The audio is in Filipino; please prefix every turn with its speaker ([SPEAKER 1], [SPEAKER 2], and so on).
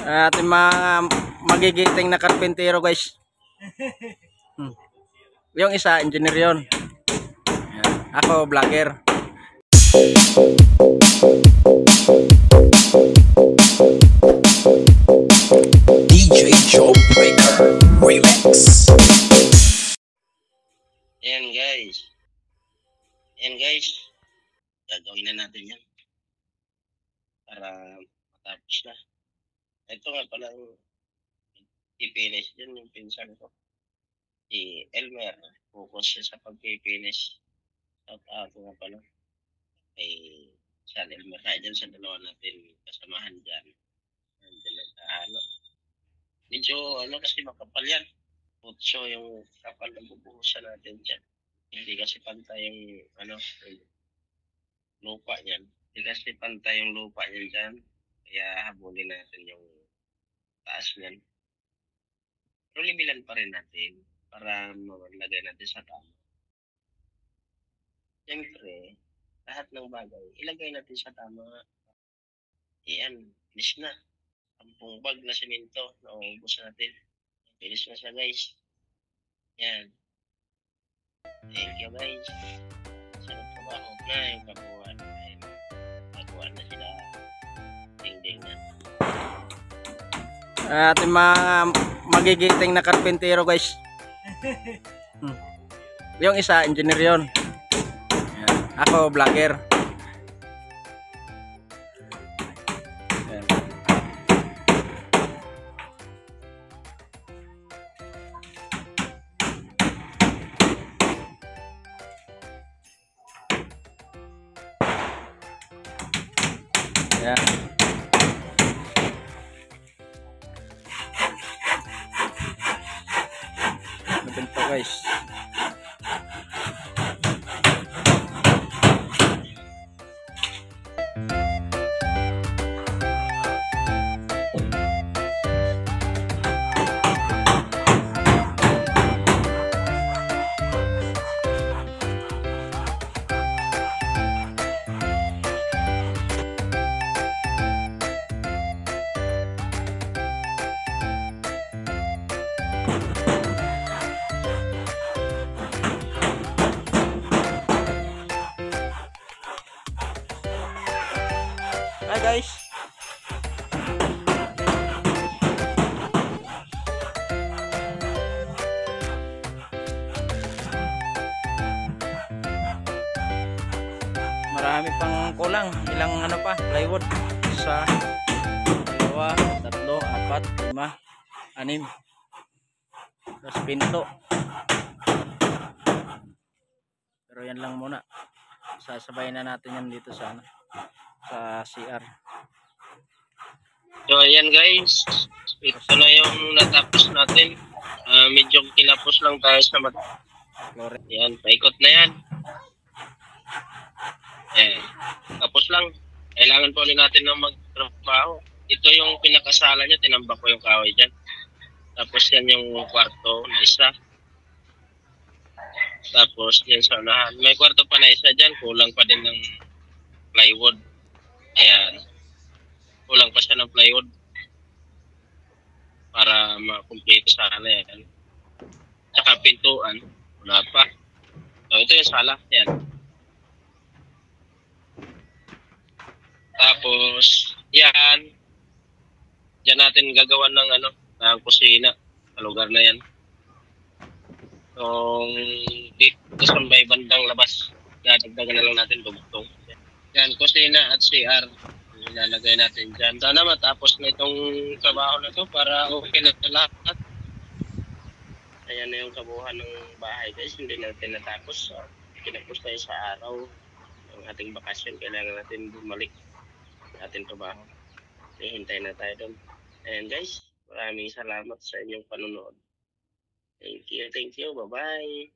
[SPEAKER 1] Ating mga magigiting na karpentero, guys. Yung isa engineer yun. Yan. Ako vlogger.
[SPEAKER 2] DJ Joe Breaker Remix.
[SPEAKER 3] Ayan guys. Gagawin na natin yan. Para matapos na. Ito nga pala i-finish din yung pinsan ko. Si Elmer. Focus siya sa pag-finish. Shout out nga pala. Kay San Elmer. Kaya dyan sa dalawa natin kasamahan dyan. Medyo kasi makapal yan. So yung kapal na bubuhusan natin dyan. Hindi kasi pantay yung yung lupa niyan. Hindi kasi pantay yung lupa niyan dyan. Kaya habulin natin yung taas niyan. Pero limilan pa rin natin para maglagay natin sa tama. Siyempre, lahat ng bagay, ilagay natin sa tama. Iyan, finish na. 10 bag na simento na ubos natin. Finish na siya guys. Yan. Thank you guys. Sarap trabaho na yung kabuuan. Magawa na sila. Ding-ding na.
[SPEAKER 1] Ating mga magigiting na karpentero, guys. Yung isa engineer yun. Yan. Ako vlogger. Yan. Ganito guys. Hi guys. Marami pang kulang. Ilang pa? Plywood. 1, 2, 3, 4, 5, 6. Tapos pinto. Pero yan lang muna. Sasabayin na natin yan dito sa sa CR.
[SPEAKER 3] So ayan guys. Ito na yung natapos natin. Medyo kinapos lang tayo sa Yan, paikot na yan. Ayan. Tapos lang. Kailangan pa ulit natin ng magtrabaho. Ito yung pinakasala niya. Tinambak ko yung kahoy dyan. Tapos yan yung kwarto na isa. Tapos yan sa unahan. May kwarto pa na isa dyan. Kulang pa din ng plywood. Ayan. Kulang pa siya ng plywood. Para makumpleto sana yan. Tsaka pintuan. Wala pa. So ito yung sala. Ayan. Tapos, yan. Diyan natin gagawan ng ng kusina sa lugar na yan. So, dito sa may bandang labas, dadagdagan na lang natin dugtong. Yan, kusina at CR. Ilalagay natin dyan. Sana matapos na itong trabaho na to para okay na lahat. Ayan na yung kabuuan ng bahay guys. Hindi natin natapos. Kinapos tayo sa araw. Ang ating bakasyon, kailangan natin bumalik ating trabaho. Hintay na tayo doon. Ayan guys, maraming salamat sa inyong panonood. Thank you. Bye-bye.